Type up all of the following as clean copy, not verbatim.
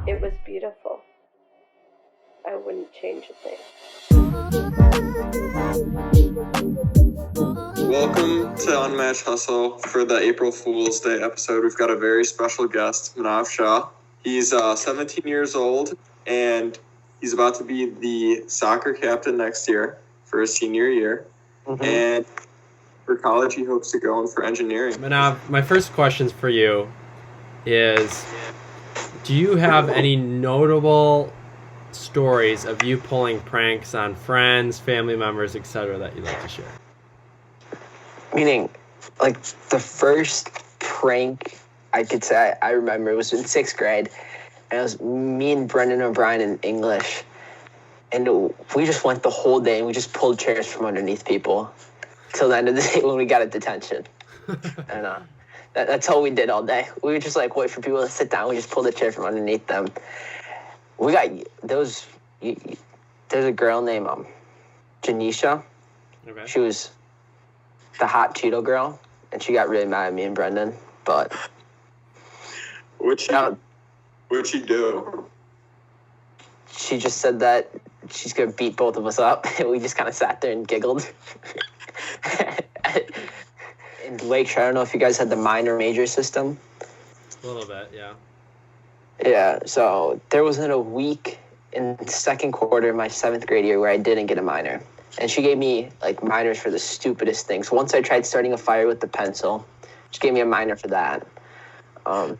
It was beautiful. I wouldn't change a thing. Welcome to Unmatched Hustle for the April Fool's Day episode. We've got a very special guest, Manav Shah. He's 17 years old, and he's about to be the soccer captain next year for his senior year. Mm-hmm. And for college, he hopes to go in for engineering. Manav, my first questions for you is, do you have any notable stories of you pulling pranks on friends, family members, etc. that you'd like to share? Meaning, like, the first prank I could say I remember was in 6th grade, and it was me and Brendan O'Brien in English, and we just went the whole day, and we just pulled chairs from underneath people till the end of the day when we got a detention. And that's all we did all day. We would just, like, wait for people to sit down. We just pulled a chair from underneath them. We got there's a girl named Janisha. Okay. She was the hot Cheeto girl, and she got really mad at me and Brendan. But what'd she do? She just said that she's gonna beat both of us up, and we just kind of sat there and giggled. In Lakeshore, I don't know if you guys had the minor major system. A little bit, yeah. Yeah, so there wasn't a week in the second quarter of my 7th grade year where I didn't get a minor. And she gave me, like, minors for the stupidest things. Once I tried starting a fire with the pencil. She gave me a minor for that. The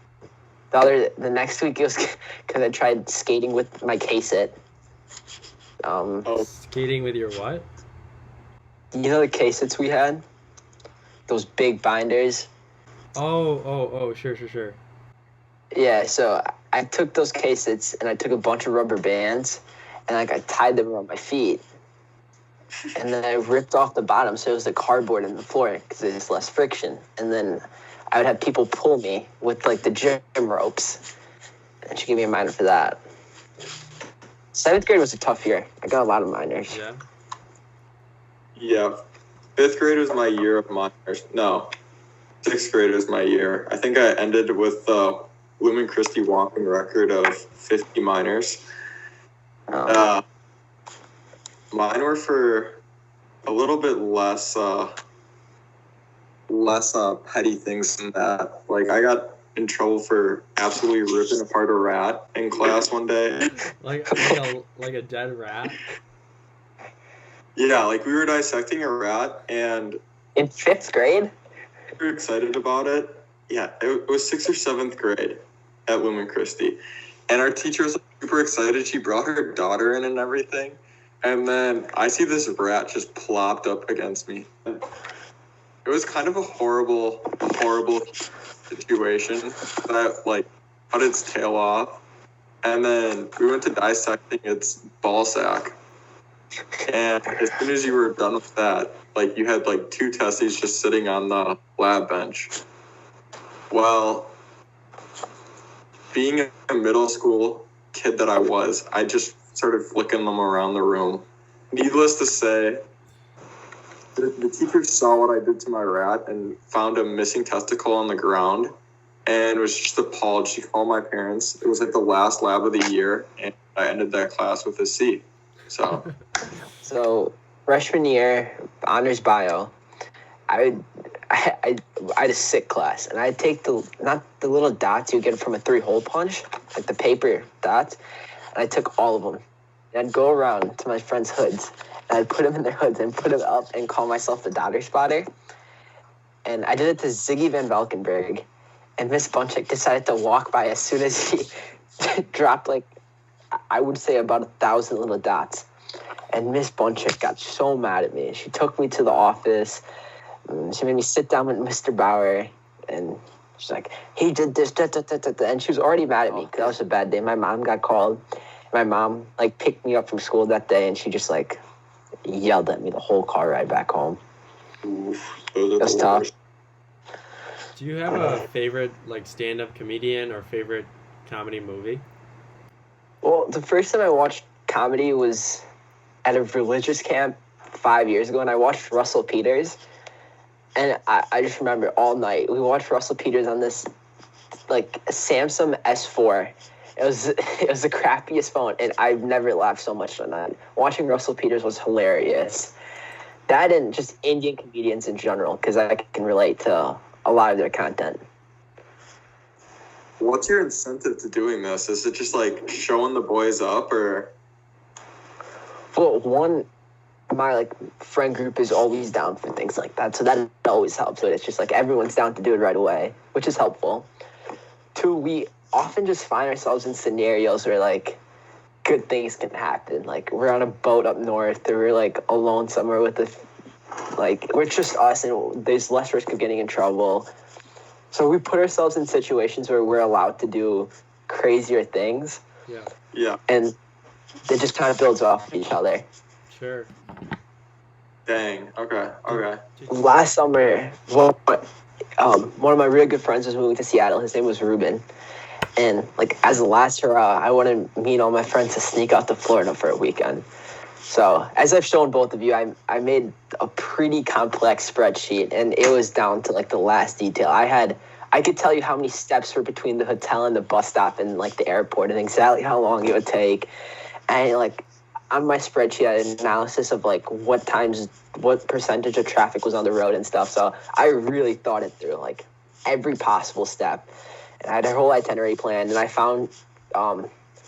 next week it was because I tried skating with my K-sit. Skating with your what? You know the K-sits we had? Those big binders? Oh, sure. Yeah, so I took those K-sits and I took a bunch of rubber bands and, like, I tied them around my feet. And then I ripped off the bottom, so it was the cardboard in the floor because there's less friction. And then I would have people pull me with, like, the gym ropes. And she gave me a minor for that. 7th grade was a tough year. I got a lot of minors. Yeah. 5th grade was my year of minors. No. 6th grade was my year. I think I ended with the Lumen Christie walking record of 50 minors. Mine were for a little bit less petty things than that. Like, I got in trouble for absolutely ripping apart a rat in class one day. like a dead rat? Yeah, like, we were dissecting a rat, and in 5th grade? We were excited about it. Yeah, it was 6th or 7th grade at Lumen Christie. And our teacher was, like, super excited. She brought her daughter in and everything. And then I see this rat just plopped up against me. It was kind of a horrible situation that, like, cut its tail off. And then we went to dissecting its ball sack. And as soon as you were done with that, like, you had, like, 2 testes just sitting on the lab bench. Well, being a middle school kid that I was, I just started flicking them around the room. Needless to say, the teacher saw what I did to my rat and found a missing testicle on the ground and was just appalled. She called my parents. It was, like, the last lab of the year, and I ended that class with a C. So freshman year, honors bio, I had a sick class, and I'd take not the little dots you get from a 3-hole punch, like the paper dots, and I took all of them. And I'd go around to my friends' hoods, and I'd put them in their hoods and put them up and call myself the Dodder Spotter. And I did it to Ziggy Van Valkenburg, and Miss Bunchik decided to walk by as soon as he dropped, like, I would say about 1,000 little dots. And Miss Bunchik got so mad at me. She took me to the office. She made me sit down with Mr. Bauer, and she's like, he did this, and she was already mad at me because that was a bad day. My mom got called. My mom, like, picked me up from school that day, and she just, like, yelled at me the whole car ride back home. That's tough. Do you have a favorite, like, stand-up comedian or favorite comedy movie? Well, the first time I watched comedy was at a religious camp 5 years ago, and I watched Russell Peters. And I just remember all night, we watched Russell Peters on this, like, Samsung S4. it was the crappiest phone, and I've never laughed so much on that. Watching Russell Peters was hilarious. That and just Indian comedians in general, because I can relate to a lot of their content. What's your incentive to doing this? Is it just like showing the boys up, or? Well, one, my like friend group is always down for things like that, so that always helps. But it's just like everyone's down to do it right away, which is helpful. Two, we often just find ourselves in scenarios where like good things can happen. Like we're on a boat up north, or we're like alone somewhere with we're just us, and there's less risk of getting in trouble. So we put ourselves in situations where we're allowed to do crazier things. Yeah. And it just kind of builds off each other. Sure. Dang. Okay. Last summer, one of my real good friends was moving to Seattle. His name was Ruben. And like as a last hurrah, I wanted me and all my friends to sneak out to Florida for a weekend. So as I've shown both of you, I made a pretty complex spreadsheet, and it was down to like the last detail. I could tell you how many steps were between the hotel and the bus stop and like the airport, and exactly how long it would take. And like on my spreadsheet, I had an analysis of like what percentage of traffic was on the road and stuff. So I really thought it through, like every possible step. And I had a whole itinerary plan, and I found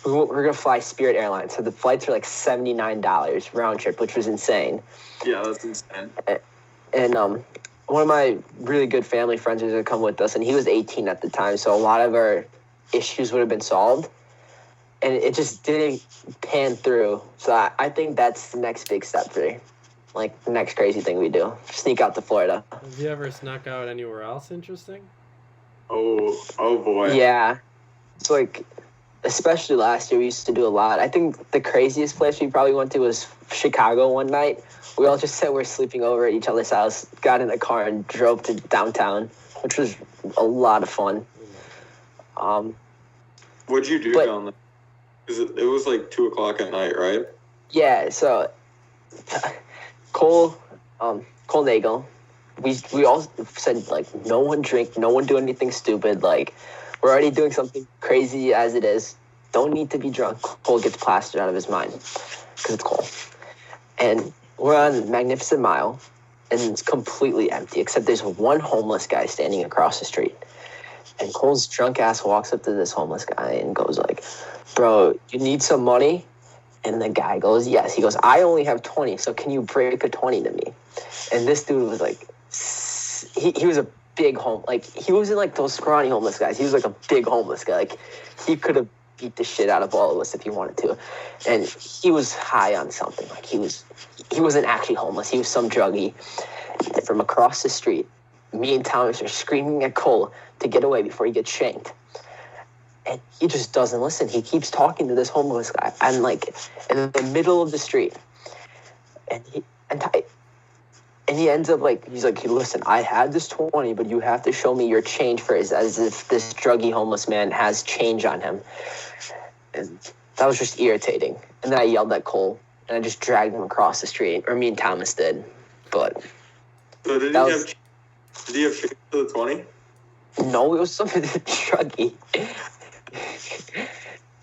we're going to fly Spirit Airlines. So the flights were like $79 round trip, which was insane. Yeah, that's insane. And one of my really good family friends was going to come with us, and he was 18 at the time. So a lot of our issues would have been solved. And it just didn't pan through. So I think that's the next big step for me. Like the next crazy thing we do. Sneak out to Florida. Have you ever snuck out anywhere else interesting? Oh boy. Yeah. It's like, especially last year, we used to do a lot. I think the craziest place we probably went to was Chicago one night. We all just said we're sleeping over at each other's house, got in a car, and drove to downtown, which was a lot of fun. What'd you do down there? Because it was like 2:00 at night, right? Yeah, so Cole Nagel, we all said like no one drink, no one do anything stupid. Like we're already doing something crazy as it is. Don't need to be drunk. Cole gets plastered out of his mind because it's Cole. And we're on Magnificent Mile, and it's completely empty except there's one homeless guy standing across the street. And Cole's drunk ass walks up to this homeless guy and goes like, "Bro, you need some money?" And the guy goes, "Yes." He goes, "I only have 20, so can you break a 20 to me?" And this dude was like, he was a big he wasn't like those scrawny homeless guys. He was like a big homeless guy. Like he could have beat the shit out of all of us if he wanted to. And he was high on something. Like he wasn't actually homeless. He was some druggie. And from across the street, me and Thomas are screaming at Cole to get away before he gets shanked. And he just doesn't listen. He keeps talking to this homeless guy. And like in the middle of the street. And he ends up like, he's like, "Hey, listen, I had this 20, but you have to show me your change first," as if this druggy homeless man has change on him. And that was just irritating. And then I yelled at Cole, and I just dragged him across the street. Or me and Thomas did. But So did he have change to the 20? No, it was something druggy.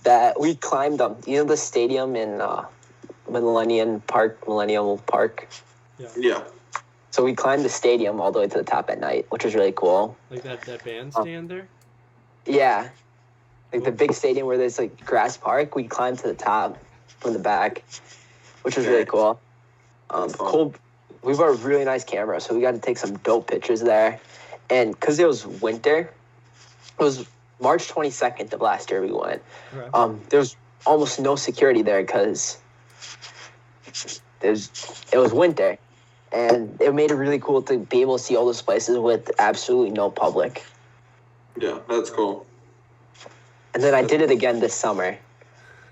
That we climbed the stadium in Millennium Park. Yeah. So we climbed the stadium all the way to the top at night, which was really cool. Like that bandstand there? Yeah. Like the big stadium where there's like grass park, we climbed to the top from the back, which was really cool. Cool. We bought a really nice camera, so we got to take some dope pictures there. And because it was winter, it was March 22nd of last year we went. Right. There was almost no security there because it was winter. And it made it really cool to be able to see all those places with absolutely no public. Yeah, that's cool. And then I did it again this summer.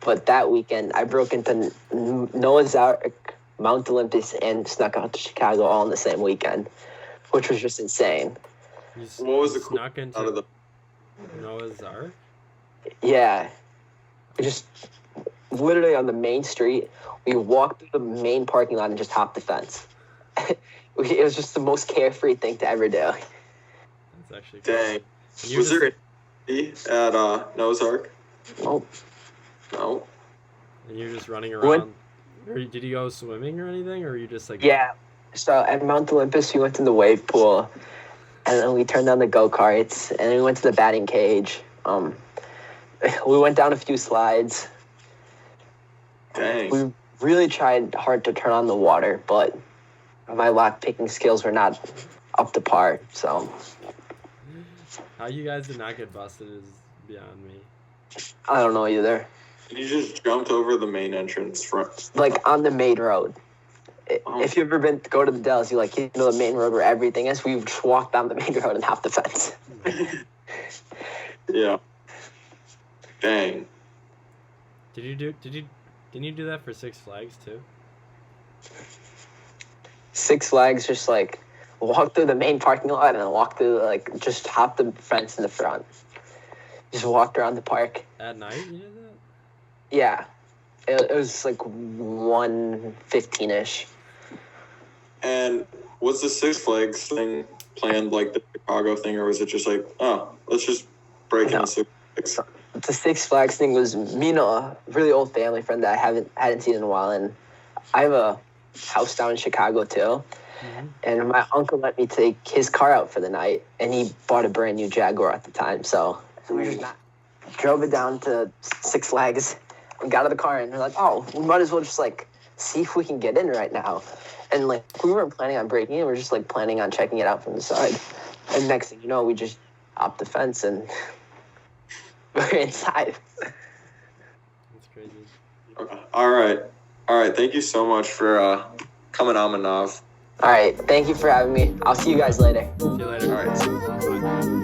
But that weekend, I broke into Noah's Ark, Mount Olympus, and snuck out to Chicago all in the same weekend, which was just insane. What was the cool snuck into out of the Noah's Ark? Yeah. We just literally on the main street, we walked through the main parking lot and just hopped the fence. It was just the most carefree thing to ever do. That's actually cool. Dang. Was there at Noah's Ark? Oh, No. And you're just running What? around. Or did you go swimming or anything, or were you just like? yeah. So at Mount Olympus, we went to the wave pool, and then we turned on the go-karts, and then we went to the batting cage. We went down a few slides. Dang. We really tried hard to turn on the water, but my lock picking skills were not up to par. So How you guys did not get busted is beyond me. I don't know either. You just jumped over the main entrance front. Like on the main road. Oh. If you've ever been to go to the Dells, you know the main road where everything is. We just walked down the main road and hop the fence. Yeah. Dang. Didn't you do that for Six Flags too? Six Flags, just like walk through the main parking lot and then walk through just hop the fence in the front. Just walked around the park. At night you did that? Yeah, it was like 1:15ish. And was the Six Flags thing planned like the Chicago thing, or was it just like, oh, let's just break No. into Six Flags? The Six Flags thing was me and a really old family friend that I hadn't seen in a while, and I have a house down in Chicago too. Mm-hmm. And my uncle let me take his car out for the night, and he bought a brand new Jaguar at the time. So we just drove it down to Six Flags, and got out of the car, and we're like, oh, we might as well just see if we can get in right now. And we weren't planning on breaking in, we were just planning on checking it out from the side. And next thing you know, we just hopped the fence and we're inside. That's crazy. All right. Thank you so much for coming on, Manav. All right, thank you for having me. I'll see you guys later. See you later. All right.